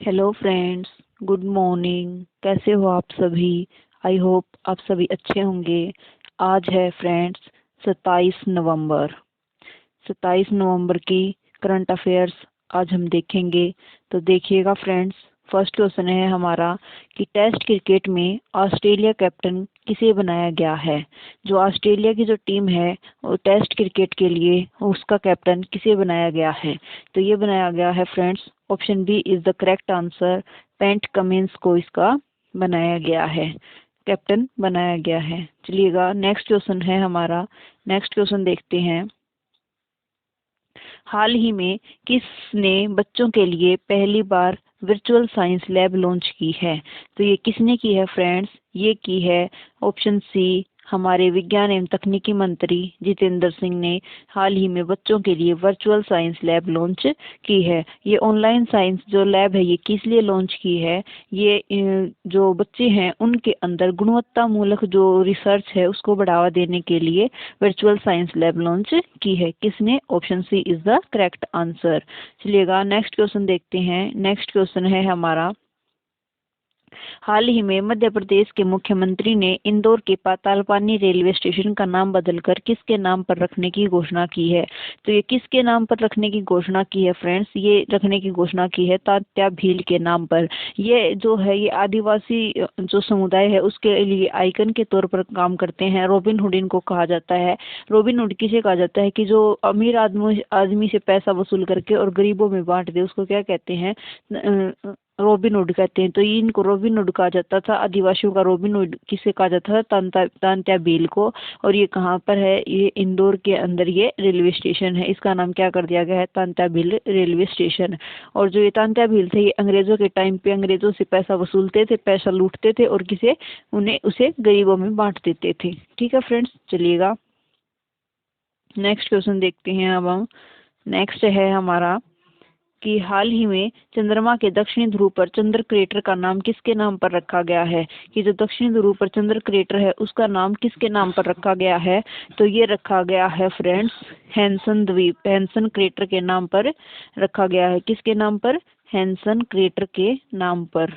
Hello friends, good morning. कैसे हो आप सभी? आई होप आप सभी अच्छे होंगे। आज है फ्रेंड्स 27 नवंबर। 27 नवंबर की करंट अफेयर्स आज हम देखेंगे। तो देखिएगा फ्रेंड्स, फर्स्ट क्वेश्चन है हमारा कि टेस्ट क्रिकेट में ऑस्ट्रेलिया कैप्टन किसे बनाया गया है। जो ऑस्ट्रेलिया की जो टीम है वो टेस्ट क्रिकेट के लिए उसका कैप्टन किसे बनाया गया है। तो ये बनाया गया है friends, option B is the correct answer. Pat Cummins को इसका बनाया गया है, कैप्टन बनाया गया है। चलिएगा नेक्स्ट क्वेश्चन है हमारा। नेक्स्ट क्वेश्चन देखते हैं। हाल ही में किसने बच्चों के लिए पहली बार वर्चुअल साइंस लैब लॉन्च की है। तो ये किसने की है फ्रेंड्स? ये की है ऑप्शन सी, हमारे विज्ञान एवं तकनीकी मंत्री जितेंद्र सिंह ने हाल ही में बच्चों के लिए वर्चुअल साइंस लैब लॉन्च की है। ये ऑनलाइन साइंस जो लैब है ये किस लिए लॉन्च की है? ये जो बच्चे हैं उनके अंदर गुणवत्ता मूलक जो रिसर्च है उसको बढ़ावा देने के लिए वर्चुअल साइंस लैब लॉन्च की है। किसने? Option C is the correct answer. चलिएगा नेक्स्ट क्वेश्चन देखते हैं। नेक्स्ट क्वेश्चन है हमारा, हाल ही में मध्य प्रदेश के मुख्यमंत्री ने इंदौर के पातालपानी रेलवे स्टेशन का नाम बदलकर किसके नाम पर रखने की घोषणा की है। तो ये किसके नाम पर रखने की घोषणा की है फ्रेंड्स? ये रखने की घोषणा की है तात्या भील के नाम पर। ये जो है ये आदिवासी जो समुदाय है उसके लिए आइकन के तौर पर काम करते हैं। रॉबिन हुड इनको कहा जाता है। रॉबिन हुड किसे कहा जाता है कि जो अमीर आदमी आदमी से पैसा वसूल करके और गरीबों में बांट दे, उसको क्या कहते हैं? रॉबिन हुड कहते हैं। तो इनको रॉबिन हुड कहा जाता था। आदिवासियों का रॉबिन हुड किसे कहा जाता था? तांत्या भील को। और ये कहाँ पर है? ये इंदौर के अंदर ये रेलवे स्टेशन है। इसका नाम क्या कर दिया गया है? Tantya Bhil railway station. और जो ये तांत्या भील थे ये अंग्रेजों के टाइम पे अंग्रेजों से पैसा वसूलते थे, पैसा लूटते थे और उन्हें उसे गरीबों में बांट देते थे। ठीक है फ्रेंड्स, चलिएगा नेक्स्ट क्वेश्चन देखते हैं अब हम। नेक्स्ट है हमारा कि हाल ही में चंद्रमा के दक्षिणी ध्रुव पर चंद्र क्रेटर का नाम किसके नाम पर रखा गया है। कि जो दक्षिणी ध्रुव पर चंद्र क्रेटर है उसका नाम किसके नाम पर रखा गया है? तो ये रखा गया है फ्रेंड्स हैंसन द्वीप, हैंसन क्रेटर के नाम पर रखा गया है। किसके नाम पर? हैंसन क्रेटर के नाम पर,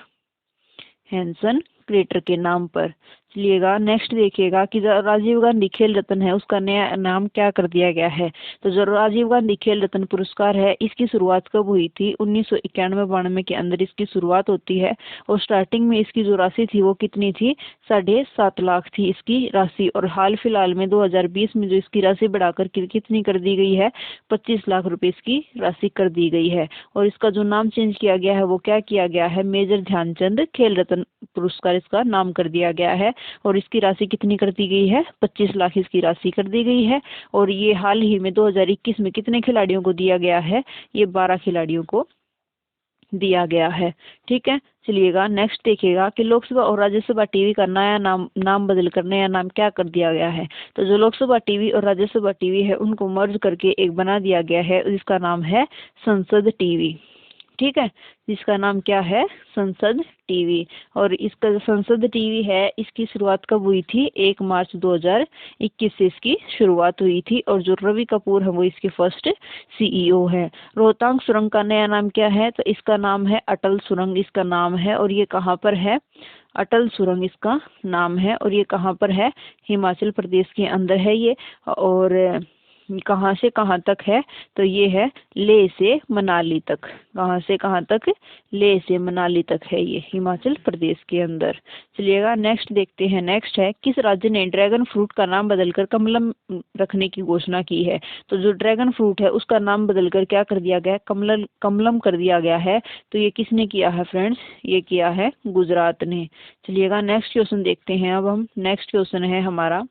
हैंसन क्रेटर के नाम पर। चलिएगा नेक्स्ट देखिएगा कि जो राजीव गांधी खेल रत्न है उसका नया नाम क्या कर दिया गया है। तो जो राजीव गांधी खेल रत्न पुरस्कार है इसकी शुरुआत कब हुई थी? 1991-92 के अंदर इसकी शुरुआत होती है। और स्टार्टिंग में इसकी जो राशि थी वो कितनी थी? 7.5 लाख थी इसकी राशि। और हाल फिलहाल में 2020 में जो इसकी राशि बढ़ाकर कितनी कर दी गई है? 25 लाख रुपए इसकी राशि कर दी गई है। और इसका जो नाम चेंज किया गया है वो क्या किया गया है? मेजर ध्यानचंद खेल रत्न पुरस्कार इसका नाम कर दिया गया है। और इसकी राशि कितनी कर दी गई है? 25 लाख इसकी राशि कर दी गई है। और ये हाल ही में 2021 में कितने खिलाड़ियों को दिया गया है? ये 12 खिलाड़ियों को दिया गया है। ठीक है, चलिएगा नेक्स्ट देखिएगा कि लोकसभा और राज्यसभा टीवी का नया नाम बदलकर नया नाम क्या कर दिया गया है। तो जो लोकसभा टीवी और राज्यसभा टीवी है उनको मर्ज करके एक बना दिया गया है जिसका नाम है संसद टीवी। ठीक है, जिसका नाम क्या है? संसद टीवी। और इसका जो संसद टीवी है इसकी शुरुआत कब हुई थी? 1 मार्च 2021 से इसकी शुरुआत हुई थी। और जो रवि कपूर है वो इसके फर्स्ट सीईओ है। रोहतांग सुरंग का नया नाम क्या है? तो इसका नाम है अटल सुरंग इसका नाम है। और ये कहाँ पर है? अटल सुरंग इसका नाम है। और ये कहाँ पर है? हिमाचल प्रदेश के अंदर है ये। और कहाँ से कहाँ तक है? तो ये है लेह से मनाली तक। कहाँ से कहाँ तक? लेह से मनाली तक है ये हिमाचल प्रदेश के अंदर। चलिएगा नेक्स्ट देखते हैं। नेक्स्ट है किस राज्य ने ड्रैगन फ्रूट का नाम बदलकर कमलम रखने की घोषणा की है। तो जो ड्रैगन फ्रूट है उसका नाम बदलकर क्या कर दिया गया है? कमलम कर दिया गया है। तो ये किसने किया है फ्रेंड्स? ये किया है गुजरात ने। चलिएगा नेक्स्ट क्वेश्चन देखते हैं अब हम। नेक्स्ट क्वेश्चन है हमारा,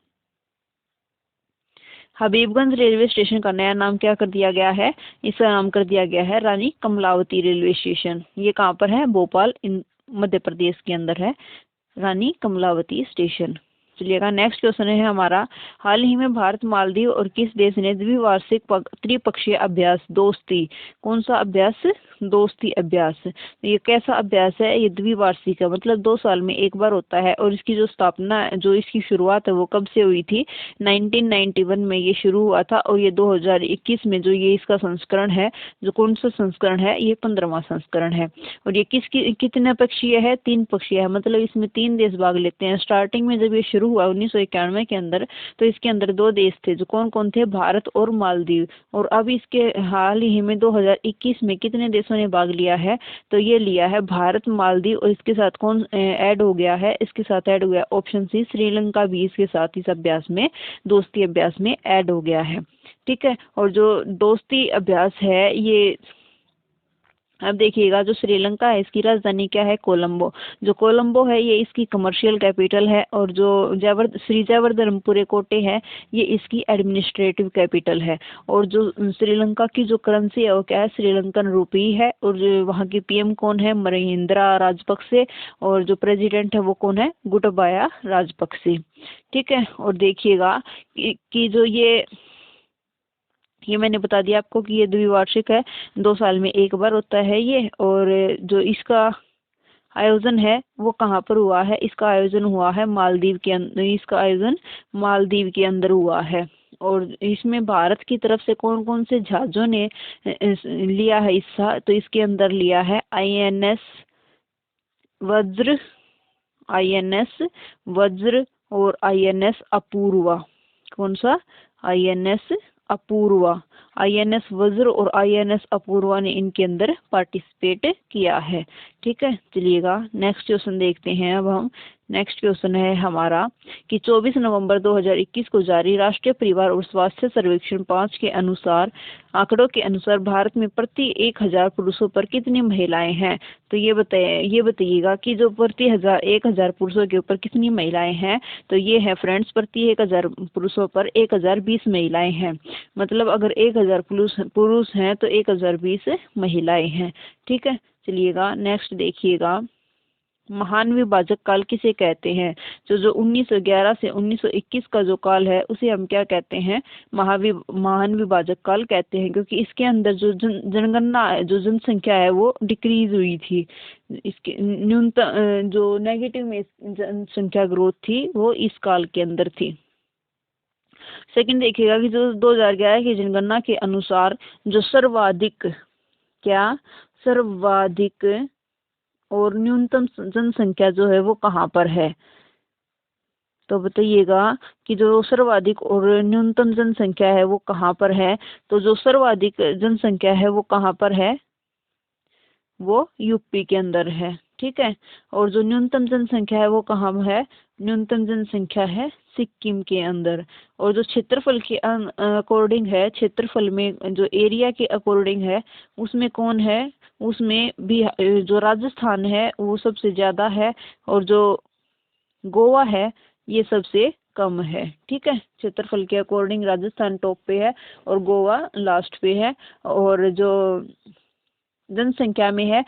हबीबगंज रेलवे स्टेशन का नया नाम क्या कर दिया गया है? इसका नाम कर दिया गया है रानी कमलावती रेलवे स्टेशन। ये कहाँ पर है? भोपाल मध्य प्रदेश के अंदर है रानी कमलावती स्टेशन। चलिएगा नेक्स्ट क्वेश्चन है हमारा, हाल ही में भारत मालदीव और किस देश ने द्विवार्षिक त्रिपक्षीय अभ्यास दोस्ती, कौन सा अभ्यास, दोस्ती अभ्यास, तो ये कैसा अभ्यास है, ये द्विवार्षिक है, मतलब 2 साल में एक बार होता है। और इसकी जो स्थापना, जो इसकी शुरुआत है वो कब से हुई थी, 1991 में ये शुरू हुआ था। और ये 2021 में जो ये इसका संस्करण है, जो कौन सा संस्करण है, ये 15वां संस्करण है। और ये कितने पक्षीय है, 3 पक्षीय है, मतलब इसमें 3 देश भाग लेते हैं। स्टार्टिंग में जब ये शुरू हुआ 1991 के अंदर, तो इसके अंदर 2 देश थे, जो कौन कौन थे, भारत और मालदीव। और अब इसके हाल ही में 2021 में कितने देशों ने भाग लिया है, तो ये लिया है भारत, मालदीव, और इसके साथ कौन ऐड हो गया है, इसके साथ ऐड हो गया ऑप्शन सी, श्रीलंका भी इसके साथ इस अभ्यास में, दोस्ती अभ्यास में ऐड हो गया है। ठीक है, और जो दोस्ती अभ्यास है ये, अब देखिएगा, जो श्रीलंका है इसकी राजधानी क्या है, कोलंबो। जो कोलंबो है ये इसकी कमर्शियल कैपिटल है। और जो श्री जयवर्धनपुरे कोटे है ये इसकी एडमिनिस्ट्रेटिव कैपिटल है। और जो श्रीलंका की जो करेंसी है वो क्या है, श्रीलंकन रुपी है। और जो वहाँ की पीएम कौन है, महिंद्रा राजपक्षे। और जो प्रेसिडेंट है वो कौन है, गोटाबाया राजपक्षे। ठीक है, और देखिएगा कि जो ये मैंने बता दिया आपको कि ये द्विवार्षिक है, 2 साल में एक बार होता है ये। और जो इसका आयोजन है वो कहाँ पर हुआ है, इसका आयोजन हुआ है मालदीव के अंदर, इसका आयोजन मालदीव के अंदर हुआ है। और इसमें भारत की तरफ से कौन कौन से जहाजों ने लिया है हिस्सा, तो इसके अंदर लिया है INS वज्र, INS वज्र और INS अपूर्वा। कौन सा, INS अपूर्वा, INS वज्र और INS अपूर्वा ने इनके अंदर पार्टिसिपेट किया है। ठीक है, चलिएगा नेक्स्ट क्वेश्चन देखते हैं। अब हम नेक्स्ट क्वेश्चन है हमारा कि 24 नवंबर 2021 को जारी राष्ट्रीय परिवार और स्वास्थ्य सर्वेक्षण 5 के अनुसार, आंकड़ों के अनुसार भारत में प्रति 1000 पुरुषों पर कितनी महिलाएं हैं। तो ये बताइएगा कि जो प्रति 1000 पुरुषों के ऊपर कितनी महिलाएं हैं। तो ये है फ्रेंड्स, प्रति 1000 पुरुषों पर 1020 महिलाएं हैं। मतलब अगर 1000 पुरुष हैं तो 1020 महिलाएं हैं। ठीक है, चलिएगा नेक्स्ट देखिएगा, महान विभाजक काल किसे कहते हैं। जो 1911 से 1921 का जो काल है उसे हम क्या कहते हैं, महान विभाजक काल कहते हैं। क्योंकि इसके अंदर जो जनगणना है, जो जनसंख्या है वो डिक्रीज हुई थी। इसके न्यूनतम जो नेगेटिव में जनसंख्या ग्रोथ थी वो इस काल के अंदर थी। सेकंड देखिएगा कि जो 2011 की जनगणना के अनुसार जो सर्वाधिक और न्यूनतम जनसंख्या जो है वो कहाँ पर है। तो बताइएगा कि जो सर्वाधिक और न्यूनतम जनसंख्या है वो कहाँ पर है। तो जो सर्वाधिक जनसंख्या है वो कहाँ पर है, वो यूपी के अंदर है। ठीक है, और जो न्यूनतम जनसंख्या है वो कहाँ है, न्यूनतम जनसंख्या है सिक्किम के अंदर। और जो क्षेत्रफल के अकॉर्डिंग है, क्षेत्रफल में जो एरिया के अकॉर्डिंग है उसमें कौन है, उसमें भी जो राजस्थान है वो सबसे ज्यादा है। और जो गोवा है ये सबसे कम है। ठीक है, क्षेत्रफल के अकॉर्डिंग राजस्थान टॉप पे है और गोवा लास्ट पे है। और जो जनसंख्या में है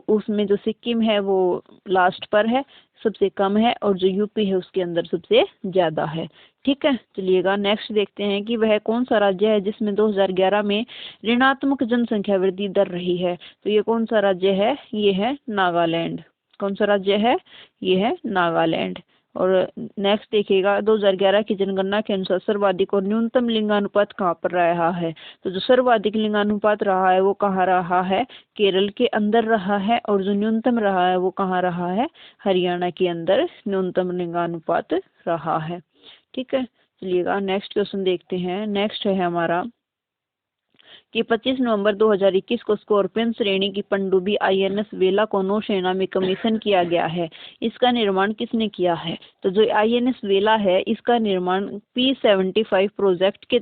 उसमें जो सिक्किम है वो लास्ट पर है, सबसे कम है। और जो यूपी है उसके अंदर सबसे ज्यादा है। ठीक है, चलिएगा नेक्स्ट देखते हैं कि वह कौन सा राज्य है जिसमें 2011 में ऋणात्मक जनसंख्या वृद्धि दर रही है। तो ये कौन सा राज्य है, ये है नागालैंड। कौन सा राज्य है, ये है नागालैंड। और नेक्स्ट देखिएगा, 2011 की जनगणना के अनुसार सर्वाधिक और न्यूनतम लिंगानुपात कहाँ पर रहा है। तो जो सर्वाधिक लिंगानुपात रहा है वो कहाँ रहा है, केरल के अंदर रहा है। और जो न्यूनतम रहा है वो कहाँ रहा है, हरियाणा के अंदर न्यूनतम लिंगानुपात रहा है। ठीक है, चलिएगा नेक्स्ट क्वेश्चन देखते हैं। नेक्स्ट है हमारा कि 25 नवंबर 2021 को स्कॉर्पियन श्रेणी की पनडुब्बी INS वेला को नौसेना में कमीशन किया गया है। इसका निर्माण किसने किया है। तो जो INS वेला है इसका निर्माण P75 प्रोजेक्ट के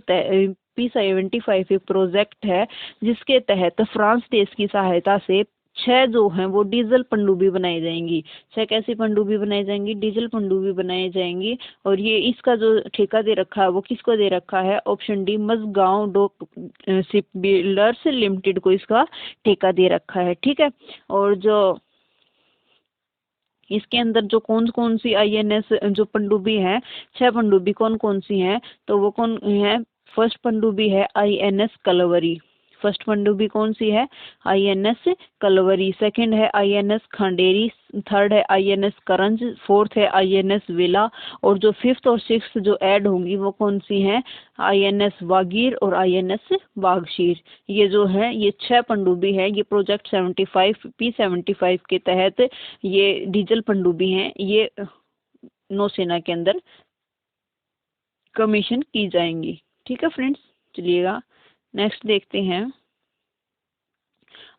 P75 एक प्रोजेक्ट है जिसके तहत फ्रांस देश की सहायता से 6 जो हैं वो डीजल पनडुब्बी बनाई जाएंगी। 6 कैसी पनडुब्बी बनाई जाएंगी, डीजल पनडुब्बी बनाई जाएंगी। और ये इसका जो ठेका दे रखा है वो किसको दे रखा है, option D, Mazagon dock ship builders limited को इसका ठेका दे रखा है। ठीक है, और जो इसके अंदर जो कौन कौन सी आईएनएस जो पनडुब्बी है, 6 पनडुब्बी कौन कौन सी हैं, तो वो कौन है? फर्स्ट पनडुब्बी है आईएनएस कलवरी। फर्स्ट पनडुब्बी कौन सी है? आईएनएस कलवरी। सेकंड है आईएनएस खंडेरी। थर्ड है आईएनएस करंज। फोर्थ है आईएनएस वेला। और जो फिफ्थ और सिक्स्थ जो ऐड होंगी वो कौन सी हैं? आईएनएस वागीर और आईएनएस बागशीर। ये जो है ये 6 पनडुब्बी है। ये प्रोजेक्ट 75 P75 के तहत ये डीजल पनडुब्बी हैं। ये नौसेना के अंदर कमीशन की जाएंगी। ठीक है फ्रेंड्स, चलिएगा नेक्स्ट देखते हैं।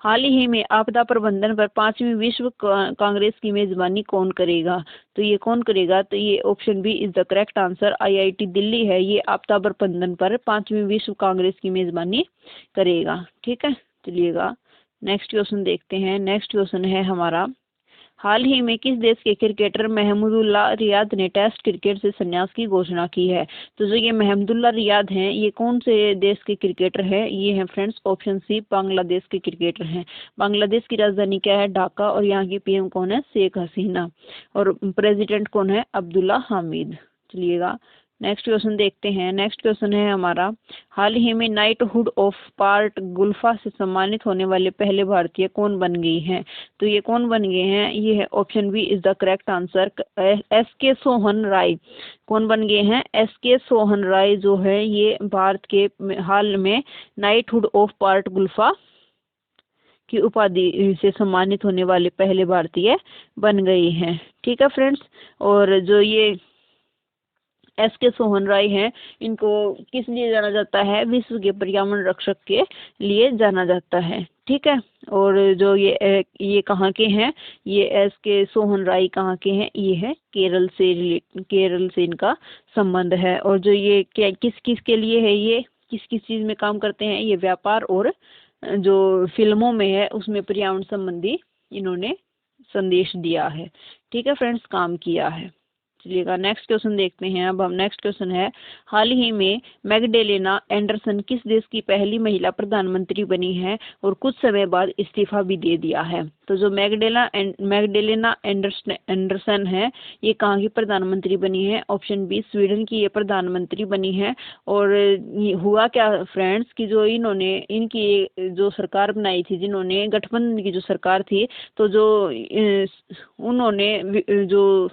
हाल ही में आपदा प्रबंधन पर 5वीं विश्व कांग्रेस की मेजबानी कौन करेगा? तो ये कौन करेगा? तो ये option B is the correct answer. IIT Delhi है, ये आपदा प्रबंधन पर 5वीं विश्व कांग्रेस की मेजबानी करेगा। ठीक है, चलिएगा नेक्स्ट क्वेश्चन देखते हैं। नेक्स्ट क्वेश्चन है हमारा, हाल ही में किस देश के क्रिकेटर महमूदुल्लाह रियाद ने टेस्ट क्रिकेट से संन्यास की घोषणा की है? तो जो ये महमूदुल्लाह रियाद हैं, ये कौन से देश के क्रिकेटर हैं? ये हैं फ्रेंड्स ऑप्शन सी, बांग्लादेश के क्रिकेटर हैं। बांग्लादेश की राजधानी क्या है? ढाका। और यहाँ की पीएम कौन है? शेख हसीना। और प्रेसिडेंट कौन है? अब्दुल्ला हामिद। चलिएगा नेक्स्ट क्वेश्चन देखते हैं। नेक्स्ट क्वेश्चन है हमारा, हाल ही में नाइटहुड ऑफ पार्ट गुल्फा से सम्मानित होने वाले पहले भारतीय कौन बन गई हैं? तो ये कौन बन गए हैं? ये है option B is the correct answer, S K Sohan राय। कौन बन गए हैं? एस के सोहन राय जो है ये भारत के हाल में नाइटहुड ऑफ पार्ट गुल्फा की उपाधि से सम्मानित होने वाले पहले भारतीय बन गए हैं। ठीक है फ्रेंड्स, और जो ये एस के सोहन राय हैं, इनको किस लिए जाना जाता है? विश्व के पर्यावरण रक्षक के लिए जाना जाता है। ठीक है, और जो ये कहाँ के हैं? ये एस के सोहन राय कहाँ के हैं? ये है केरल से इनका संबंध है। और जो ये क्या किस किस के लिए है? ये किस किस चीज में काम करते हैं? ये व्यापार और जो फिल्मों में है उसमें पर्यावरण संबंधी इन्होंने संदेश दिया है। ठीक है फ्रेंड्स, काम किया है। चलिएगा नेक्स्ट क्वेश्चन देखते हैं। अब हम नेक्स्ट क्वेश्चन है, हाल ही में मैगडेलेना एंडरसन किस देश की पहली महिला प्रधानमंत्री बनी है और कुछ समय बाद इस्तीफा भी दे दिया है? तो जो मैगडेलेना एंडरसन है, ये कहाँ की प्रधानमंत्री बनी है? ऑप्शन बी, स्वीडन की ये प्रधानमंत्री बनी है। और हुआ क्या फ्रेंड्स कि जो इन्होंने इनकी जो सरकार बनाई थी, जिन्होंने गठबंधन की जो सरकार थी, तो जो उन्होंने जो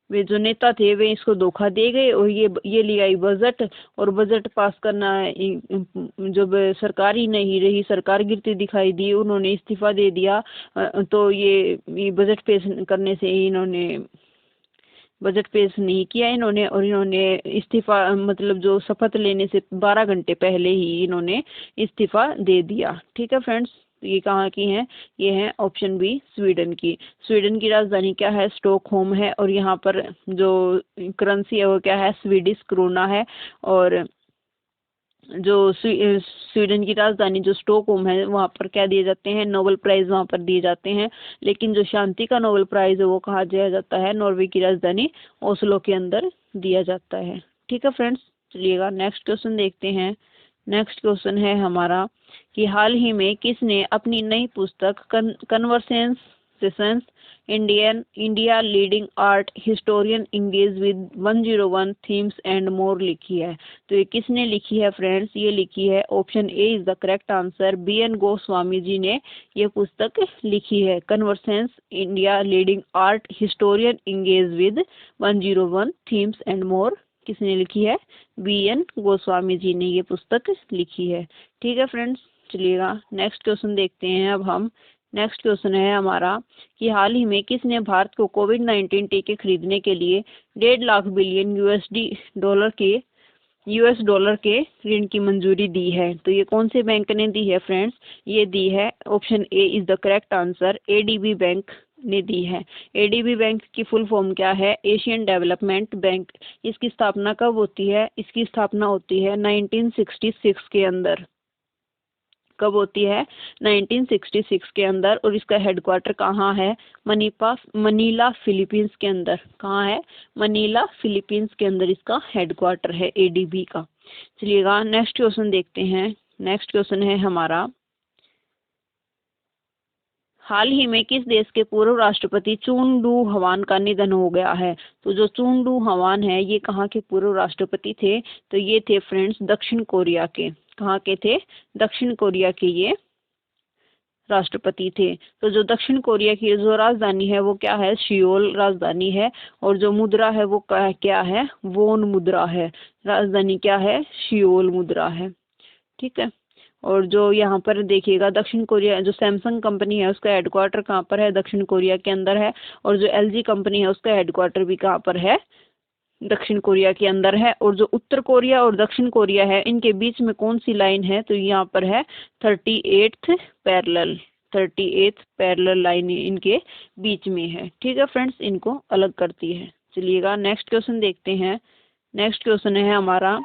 वे जो नेता थे वे इसको धोखा दे गए और ये ले आई बजट। और बजट पास करना जब सरकार ही नहीं रही, सरकार गिरती दिखाई दी, उन्होंने इस्तीफा दे दिया। तो ये बजट पेश करने से इन्होंने बजट पेश नहीं किया इन्होंने, और इन्होंने इस्तीफा मतलब जो शपथ लेने से 12 घंटे पहले ही इन्होंने इस्तीफा दे दिया। ठीक है फ्रेंड्स, ये कहाँ की हैं? ये है ऑप्शन बी, स्वीडन की। स्वीडन की राजधानी क्या है? स्टॉकहोम है। और यहाँ पर जो करेंसी है वो क्या है? स्वीडिश क्रोना है। और जो स्वीडन की राजधानी जो स्टॉकहोम है वहाँ पर क्या दिए जाते हैं? नोबेल प्राइज वहाँ पर दिए जाते हैं। लेकिन जो शांति का नोबेल प्राइज है वो कहाँ दिया जाता है? नॉर्वे की राजधानी ओस्लो के अंदर दिया जाता है। ठीक है फ्रेंड्स, चलिएगा नेक्स्ट क्वेश्चन देखते हैं। नेक्स्ट क्वेश्चन है हमारा कि हाल ही में किसने अपनी नई पुस्तक conversations India leading art historian engage with 101 themes and मोर लिखी है? तो ये किसने लिखी है फ्रेंड्स? ये लिखी है, option A is the correct answer, BN Goswami ji ने ये पुस्तक लिखी है। Conversations India leading art historian engage with 101 themes and more किसने लिखी है? BN गोस्वामी जी ने ये पुस्तक लिखी है। ठीक है फ्रेंड्स, चलिएगा नेक्स्ट क्वेश्चन देखते हैं। अब हम नेक्स्ट क्वेश्चन है हमारा कि हाल ही में किसने भारत को कोविड-19 टीके खरीदने के लिए 1.5 लाख बिलियन US डॉलर के ऋण की मंजूरी दी है? तो ये कौन से बैंक ने दी है फ्रेंड्स? ये दी है, option A is the correct answer, ADB bank ने दी है। ADB बैंक की फुल फॉर्म क्या है? Asian development bank. इसकी स्थापना कब होती है? इसकी स्थापना होती है 1966 के अंदर। कब होती है? 1966 के अंदर। और इसका हेडक्वार्टर कहाँ है? मनीला फिलीपींस के अंदर। कहाँ है? मनीला फिलीपींस के अंदर इसका हेडक्वार्टर है ADB का। चलिएगा नेक्स्ट क्वेश्चन देखते हैं। नेक्स्ट क्वेश्चन है हमारा, हाल ही में किस देश के पूर्व राष्ट्रपति चुन डू हवान का निधन हो गया है? तो जो चुन डू हवान है ये कहाँ के पूर्व राष्ट्रपति थे? तो ये थे फ्रेंड्स दक्षिण कोरिया के। कहाँ के थे? दक्षिण कोरिया के ये राष्ट्रपति थे। तो जो दक्षिण कोरिया की जो राजधानी है वो क्या है? सियोल राजधानी है। और जो मुद्रा है वो क्या है? वोन मुद्रा है। राजधानी क्या है? सियोल मुद्रा है। ठीक है। और जो यहाँ पर देखिएगा दक्षिण कोरिया जो सैमसंग कंपनी है उसका हेडक्वार्टर कहाँ पर है? दक्षिण कोरिया के अंदर है। और जो एलजी कंपनी है उसका हेडक्वार्टर भी कहाँ पर है? दक्षिण कोरिया के अंदर है। और जो उत्तर कोरिया और दक्षिण कोरिया है इनके बीच में कौन सी लाइन है? तो यहाँ पर है 38th parallel. 38th parallel line इनके बीच में है। ठीक है फ्रेंड्स, इनको अलग करती है। चलिएगा नेक्स्ट क्वेश्चन देखते हैं। नेक्स्ट क्वेश्चन है हमारा,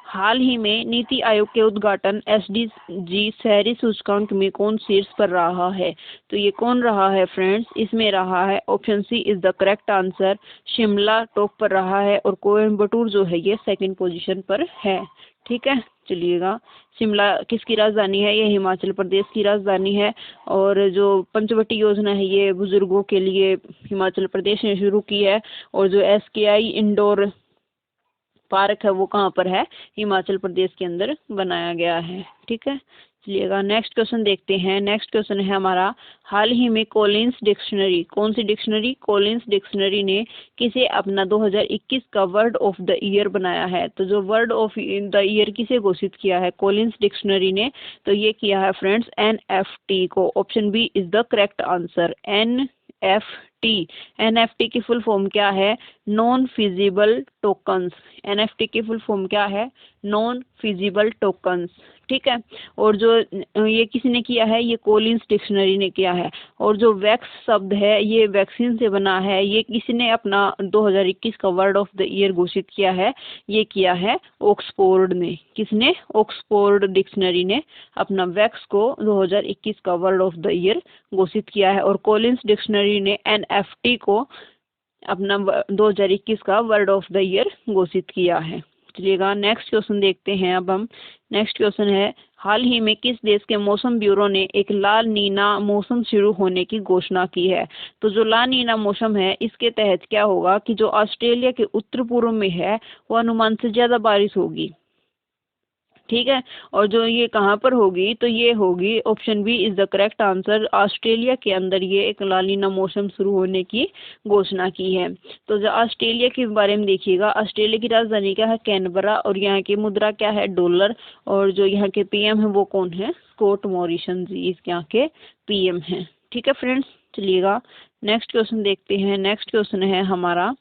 हाल ही में नीति आयोग के उद्घाटन एसडीजी शहरी सूचकांक में कौन शीर्ष पर रहा है? तो ये कौन रहा है फ्रेंड्स? इसमें रहा है option C is the correct answer, Shimla top पर रहा है और कोयम्बटूर जो है ये सेकंड पोजीशन पर है। ठीक है, चलिएगा शिमला किसकी राजधानी है? ये हिमाचल प्रदेश की राजधानी है। और जो पंचवटी योजना है ये बुजुर्गों के लिए हिमाचल प्रदेश ने शुरू की है। और जो एसकेआई इंडोर पार्क है वो कहाँ पर है? हिमाचल प्रदेश के अंदर बनाया गया है। ठीक है, चलिएगा नेक्स्ट क्वेश्चन देखते हैं। नेक्स्ट क्वेश्चन है हमारा, हाल ही में कॉलिंस डिक्शनरी, कौन सी डिक्शनरी? कॉलिंस डिक्शनरी ने किसे अपना 2021 का वर्ड ऑफ द ईयर बनाया है? तो जो वर्ड ऑफ द ईयर किसे घोषित किया है कॉलिंस डिक्शनरी ने? तो ये किया है फ्रेंड्स एनएफटी को। Option B is the correct answer, NFT. NFT की फुल फॉर्म क्या है? Non feasible tokens. एनएफटी की फुल फॉर्म क्या है? Non feasible tokens. ठीक है, और जो ये किसने किया है? ये कॉलिंस डिक्शनरी ने किया है। और जो वैक्स शब्द है ये वैक्सीन से बना है, ये किसने अपना 2021 का वर्ड ऑफ द ईयर घोषित किया है? ये किया है ऑक्सफोर्ड ने। किसने? ऑक्सफोर्ड डिक्शनरी ने अपना वैक्स को 2021 का वर्ड ऑफ द ईयर घोषित किया है। और कॉलिंस डिक्शनरी ने एनएफटी को अपना 2021 का वर्ड ऑफ द ईयर घोषित किया है। चलिएगा नेक्स्ट क्वेश्चन देखते हैं। अब हम नेक्स्ट क्वेश्चन है, हाल ही में किस देश के मौसम ब्यूरो ने एक ला नीना मौसम शुरू होने की घोषणा की है? तो जो ला नीना मौसम है इसके तहत क्या होगा कि जो ऑस्ट्रेलिया के उत्तर पूर्व में है वो अनुमान से ज्यादा बारिश होगी। ठीक है, और जो ये कहाँ पर होगी? तो ये होगी option B is the correct answer, Australia के अंदर ये एक लानीना मौसम शुरू होने की घोषणा की है। तो जो ऑस्ट्रेलिया के बारे में देखिएगा, ऑस्ट्रेलिया की राजधानी क्या है? कैनबरा। और यहाँ की मुद्रा क्या है? डॉलर। और जो यहाँ के पीएम है वो कौन है? स्कॉट मॉरिसन जी इसके यहाँ के पीएम है। ठीक है फ्रेंड्स, चलिएगा नेक्स्ट क्वेश्चन देखते हैं। नेक्स्ट क्वेश्चन है हमारा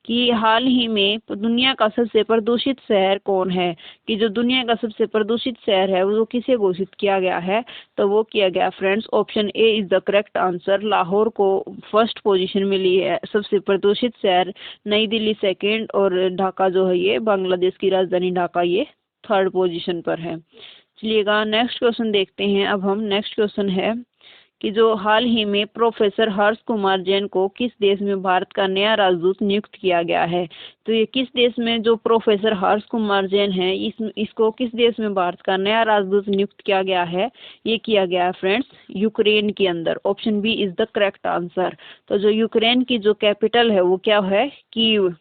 कि हाल ही में दुनिया का सबसे प्रदूषित शहर कौन है? कि जो दुनिया का सबसे प्रदूषित शहर है वो किसे घोषित किया गया है? तो वो किया गया friends option A is the correct answer, Lahore को फर्स्ट पोजीशन मिली है सबसे प्रदूषित शहर, नई दिल्ली सेकंड और ढाका जो है ये बांग्लादेश की राजधानी ढाका ये थर्ड पोजीशन पर है। चलिएगा नेक्स्ट क्वेश्चन देखते हैं। अब हम नेक्स्ट क्वेश्चन है कि जो हाल ही में प्रोफेसर हर्ष कुमार जैन को किस देश में भारत का नया राजदूत नियुक्त किया गया है? तो ये किस देश में जो प्रोफेसर हर्ष कुमार जैन है इसको किस देश में भारत का नया राजदूत नियुक्त किया गया है? ये किया गया है फ्रेंड्स यूक्रेन के अंदर। Option B is the correct answer. तो जो यूक्रेन की जो कैपिटल है वो क्या है? कीव।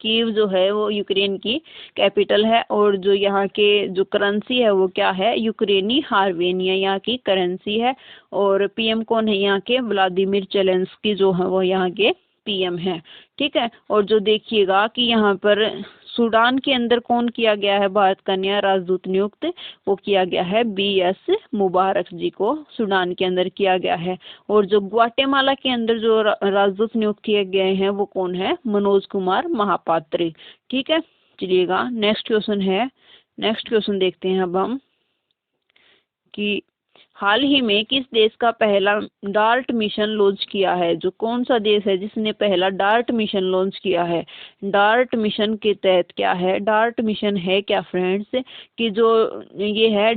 कीव जो है वो यूक्रेन की कैपिटल है। और जो यहाँ के जो करेंसी है वो क्या है? यूक्रेनी हार्वेनिया यहाँ की करेंसी है। और पीएम कौन है यहाँ के? व्लादिमीर जेलेंस्की जो है वो यहाँ के पीएम है। ठीक है, और जो देखिएगा कि यहाँ पर सूडान के अंदर कौन किया गया है भारत का नया राजदूत नियुक्त? वो किया गया है बीएस मुबारक जी को सूडान के अंदर किया गया है। और जो ग्वाटेमाला के अंदर जो राजदूत नियुक्त किए गए हैं वो कौन है? मनोज कुमार महापात्री। ठीक है, चलिएगा नेक्स्ट क्वेश्चन है। नेक्स्ट क्वेश्चन देखते हैं अब हम कि हाल ही में किस देश का पहला डार्ट मिशन लॉन्च किया है? जो कौन सा देश है जिसने पहला डार्ट मिशन लॉन्च किया है? डार्ट मिशन के तहत क्या है? डार्ट मिशन है क्या फ्रेंड्स कि जो ये है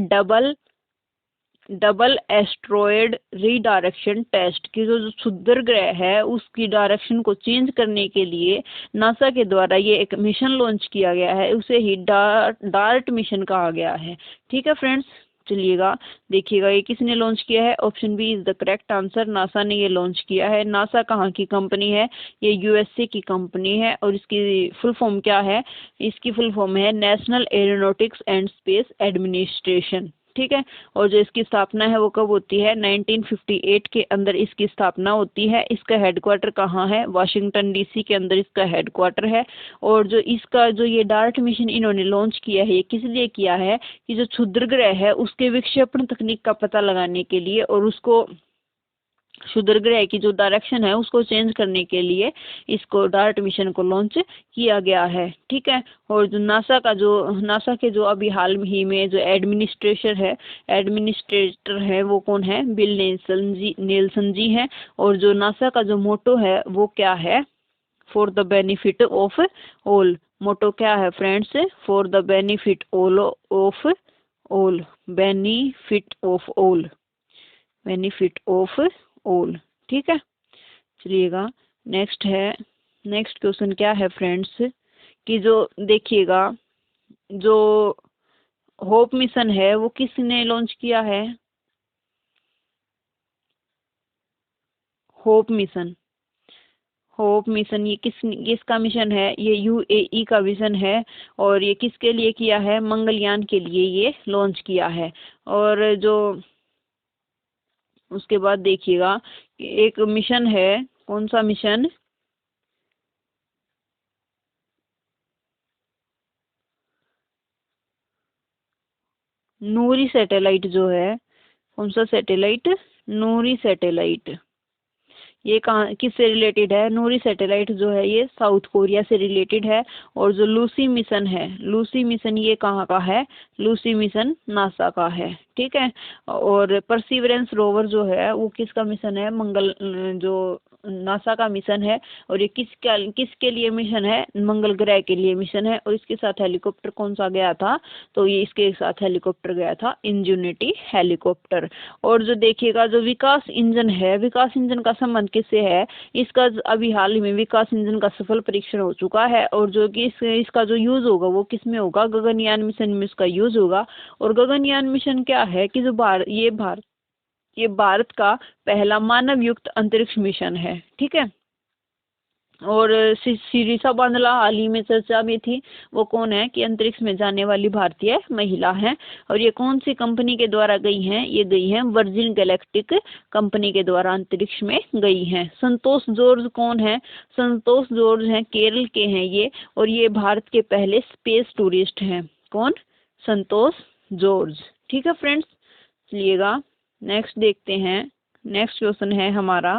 डबल एस्ट्रॉयड रीडायरेक्शन टेस्ट की जो क्षुद्र ग्रह है उसकी डायरेक्शन को चेंज करने के लिए नासा के द्वारा ये एक मिशन लॉन्च किया गया है, उसे ही डार्ट मिशन कहा गया है। ठीक है फ्रेंड्स, चलिएगा देखिएगा ये किसने लॉन्च किया है। Option B is the correct answer, NASA ने ये लॉन्च किया है। नासा कहाँ की कंपनी है, ये यूएसए की कंपनी है और इसकी फुल फॉर्म क्या है, इसकी फुल फॉर्म है national aeronautics and space administration. ठीक है, और जो इसकी स्थापना है वो कब होती है, 1958 के अंदर इसकी स्थापना होती है। इसका हेडक्वार्टर कहाँ है, वाशिंगटन डीसी के अंदर इसका हेडक्वार्टर है। और जो इसका जो ये डार्ट मिशन इन्होंने लॉन्च किया है, ये किस लिए किया है कि जो क्षुद्र ग्रह है उसके विक्षेपण तकनीक का पता लगाने के लिए और उसको क्षुद्र ग्रह की जो डायरेक्शन है उसको चेंज करने के लिए इसको डार्ट मिशन को लॉन्च किया गया है। ठीक है, और जो नासा के जो अभी हाल ही में जो एडमिनिस्ट्रेटर है वो कौन है, बिल नेल्सन जी हैं। और जो नासा का जो मोटो है वो क्या है, for the benefit of all. Motto क्या है friends, for the benefit of all, benefit of all, benefit of all. ठीक है, चलिएगा नेक्स्ट क्वेश्चन क्या है फ्रेंड्स, कि जो देखिएगा जो होप मिशन है वो किसने लॉन्च किया है, होप मिशन ये किसका मिशन है, ये यूएई का मिशन है। और ये किसके लिए किया है, मंगलयान के लिए ये लॉन्च किया है। और जो उसके बाद देखिएगा एक मिशन है, कौन सा मिशन, नूरी सैटेलाइट जो है, कौन सा सैटेलाइट, नूरी सैटेलाइट। ये कहाँ किससे रिलेटेड है, नूरी सैटेलाइट जो है ये साउथ कोरिया से रिलेटेड है। और जो लूसी मिशन है, लूसी मिशन ये कहाँ का है, लूसी मिशन नासा का है। ठीक है, और परसिवरेंस रोवर जो है वो किसका मिशन है, मंगल जो नासा का मिशन है। और ये किसके लिए मिशन है, मंगल ग्रह के लिए मिशन है। और इसके साथ हेलीकॉप्टर कौन सा गया था, तो ये इसके साथ हेलीकॉप्टर गया था इंजेन्युटी हेलीकॉप्टर। और जो देखिएगा जो विकास इंजन है, विकास इंजन का संबंध किससे है, इसका अभी हाल ही में विकास इंजन का सफल परीक्षण हो चुका है। और जो कि इसका जो यूज होगा वो किसमें होगा, गगनयान मिशन में इसका यूज होगा। और गगनयान मिशन क्या है कि जो ये भारत का पहला मानव युक्त अंतरिक्ष मिशन है। ठीक है, और शिरीषा बांदला हाल ही में चर्चा में थी, वो कौन है कि अंतरिक्ष में जाने वाली भारतीय महिला है। और ये कौन सी कंपनी के द्वारा गई हैं, ये गई हैं वर्जिन गैलेक्टिक कंपनी के द्वारा अंतरिक्ष में गई हैं। संतोष जॉर्ज कौन है, संतोष जॉर्ज हैं केरल के हैं ये, और ये भारत के पहले स्पेस टूरिस्ट हैं। कौन, संतोष जॉर्ज। ठीक है फ्रेंड्स, चलिएगा नेक्स्ट देखते हैं। नेक्स्ट क्वेश्चन है हमारा,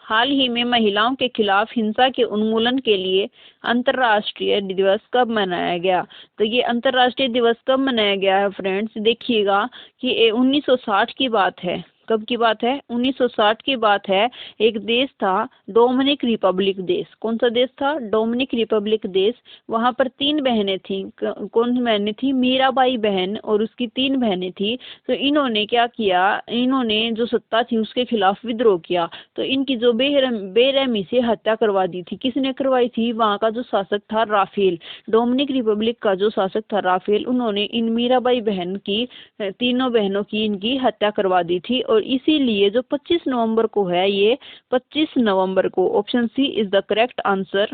हाल ही में महिलाओं के खिलाफ हिंसा के उन्मूलन के लिए अंतर्राष्ट्रीय दिवस कब मनाया गया। तो ये अंतर्राष्ट्रीय दिवस कब मनाया गया है फ्रेंड्स, देखिएगा कि ये 1960 की बात है। कब की बात है, 1960 की बात है। एक देश था डोमिनिक रिपब्लिक देश, कौन सा देश था, डोमिनिक रिपब्लिक देश। वहां पर 3 बहनें थी, कौन बहनें थी, मीराबाई बहन और उसकी 3 बहनें थी। तो इन्होंने क्या किया, इन्होंने जो सत्ता थी उसके खिलाफ विद्रोह किया। तो इनकी जो बेरहमी से हत्या करवा दी थी, किसने करवाई थी, वहां का जो शासक था राफेल, डोमिनिक रिपब्लिक का जो शासक था राफेल, उन्होंने इन मीराबाई बहन की, तीनों बहनों की इनकी हत्या करवा दी थी। और इसीलिए जो 25 नवंबर को है, ये 25 नवंबर को, option C is the correct answer,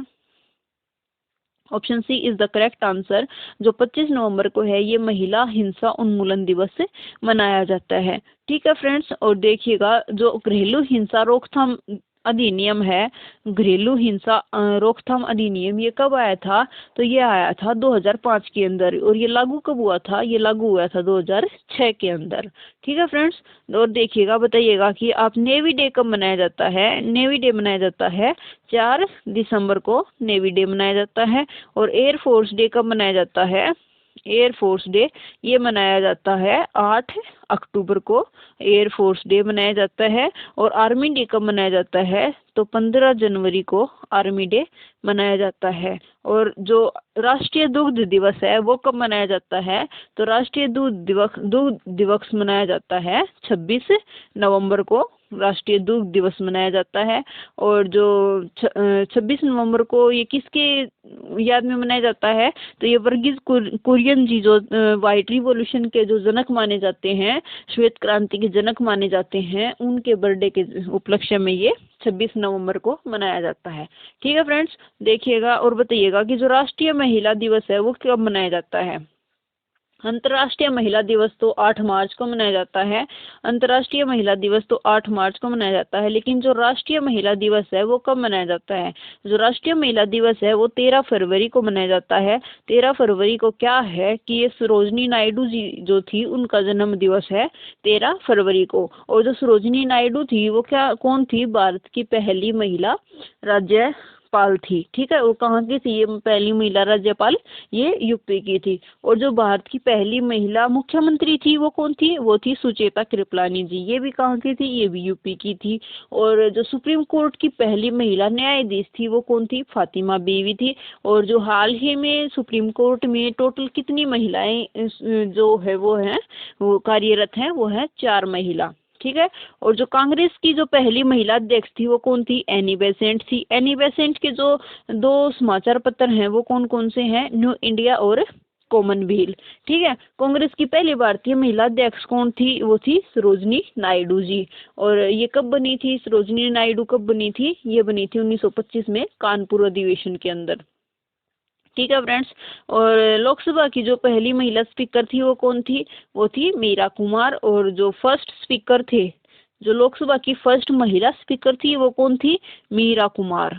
option C is the correct answer. जो 25 नवंबर को है ये महिला हिंसा उन्मूलन दिवस मनाया जाता है। ठीक है फ्रेंड्स, और देखिएगा जो घरेलू हिंसा रोकथाम अधिनियम है, घरेलू हिंसा रोकथाम अधिनियम, ये कब आया था, तो ये आया था 2005 के अंदर। और ये लागू कब हुआ था, ये लागू हुआ था 2006 के अंदर। ठीक है फ्रेंड्स, और देखिएगा बताइएगा कि आप नेवी डे कब मनाया जाता है, नेवी डे मनाया जाता है 4 दिसंबर को नेवी डे मनाया जाता है। और एयरफोर्स डे कब मनाया जाता है, एयरफोर्स डे ये मनाया जाता है 8 अक्टूबर को, एयरफोर्स डे मनाया जाता है। और आर्मी डे कब मनाया जाता है, तो 15 जनवरी को आर्मी डे मनाया जाता है। और जो राष्ट्रीय दुग्ध दिवस है वो कब मनाया जाता है, तो राष्ट्रीय दूध दिवस मनाया जाता है 26 नवंबर को राष्ट्रीय दुग्ध दिवस मनाया जाता है। और जो 26 नवंबर को ये किसके याद में मनाया जाता है, तो ये वर्गीज कुरियन जी जो व्हाइट रिवॉल्यूशन के जो जनक माने जाते हैं, श्वेत क्रांति के जनक माने जाते हैं, उनके बर्थडे के उपलक्ष्य में ये 26 नवंबर को मनाया जाता है। ठीक है फ्रेंड्स, देखिएगा और बताइएगा कि जो राष्ट्रीय महिला दिवस है वो कब मनाया जाता है। अंतर्राष्ट्रीय महिला दिवस तो 8 मार्च को मनाया जाता है। अंतर्राष्ट्रीय महिला दिवस तो 8 मार्च को मनाया जाता है, लेकिन जो राष्ट्रीय महिला दिवस है वो कब मनाया जाता है। जो राष्ट्रीय महिला दिवस है वो 13 फरवरी को मनाया जाता है। 13 फरवरी को क्या है कि ये सरोजनी नायडू जी जो थी उनका जन्म दिवस है 13 फरवरी को। और जो सरोजनी नायडू थी वो कौन थी, भारत की पहली महिला राज्यपाल थी। ठीक है, वो कहाँ की थी ये पहली महिला राज्यपाल, ये यूपी की थी। और जो भारत की पहली महिला मुख्यमंत्री थी वो कौन थी, वो थी सुचेता कृपलानी जी, ये भी कहाँ की थी, ये भी यूपी की थी। और जो सुप्रीम कोर्ट की पहली महिला न्यायाधीश थी वो कौन थी, फातिमा बीवी थी। और जो हाल ही में सुप्रीम कोर्ट में टोटल कितनी महिलाएं जो है वो कार्यरत हैं, वो है 4 महिला। ठीक है, और जो कांग्रेस की जो पहली महिला अध्यक्ष थी वो कौन थी, एनी बेसेंट थी। एनी बेसेंट के जो 2 समाचार पत्र हैं वो कौन कौन से हैं, न्यू इंडिया और कॉमनवेल्थ। ठीक है, कांग्रेस की पहली भारतीय महिला अध्यक्ष कौन थी, वो थी सरोजनी नायडू जी। और ये कब बनी थी, सरोजनी नायडू कब बनी थी, ये बनी थी 1925 में कानपुर अधिवेशन के अंदर। ठीक है फ्रेंड्स, और लोकसभा की जो पहली महिला स्पीकर थी वो कौन थी, वो थी मीरा कुमार। और जो फर्स्ट स्पीकर थे, जो लोकसभा की फर्स्ट महिला स्पीकर थी वो कौन थी, मीरा कुमार,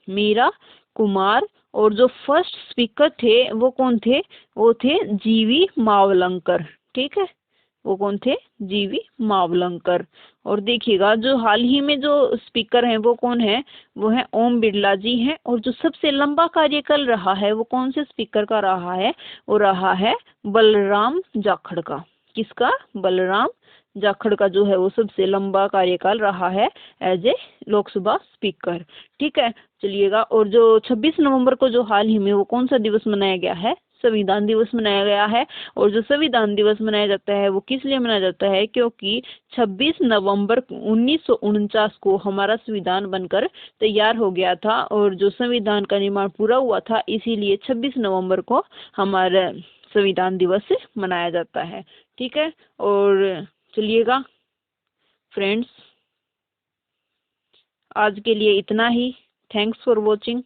मीरा कुमार। और जो फर्स्ट स्पीकर थे वो कौन थे, वो थे जीवी मावलंकर। ठीक है, वो कौन थे, जीवी मावलंकर। और देखिएगा जो हाल ही में जो स्पीकर हैं वो कौन है, वो है ओम बिरला जी हैं। और जो सबसे लंबा कार्यकाल रहा है वो कौन से स्पीकर का रहा है, वो रहा है बलराम जाखड़ का। किसका, बलराम जाखड़ का जो है वो सबसे लंबा कार्यकाल रहा है एज ए लोकसभा स्पीकर। ठीक है, चलिएगा। और जो 26 नवंबर को जो हाल ही में वो कौन सा दिवस मनाया गया है, संविधान दिवस मनाया गया है। और जो संविधान दिवस मनाया जाता है वो किस लिए मनाया जाता है, क्योंकि 26 नवंबर 1949 को हमारा संविधान बनकर तैयार हो गया था। और जो संविधान का निर्माण पूरा हुआ था, इसीलिए 26 नवंबर को हमारा संविधान दिवस मनाया जाता है। ठीक है, और चलिएगा फ्रेंड्स, आज के लिए इतना ही। Thanks for watching.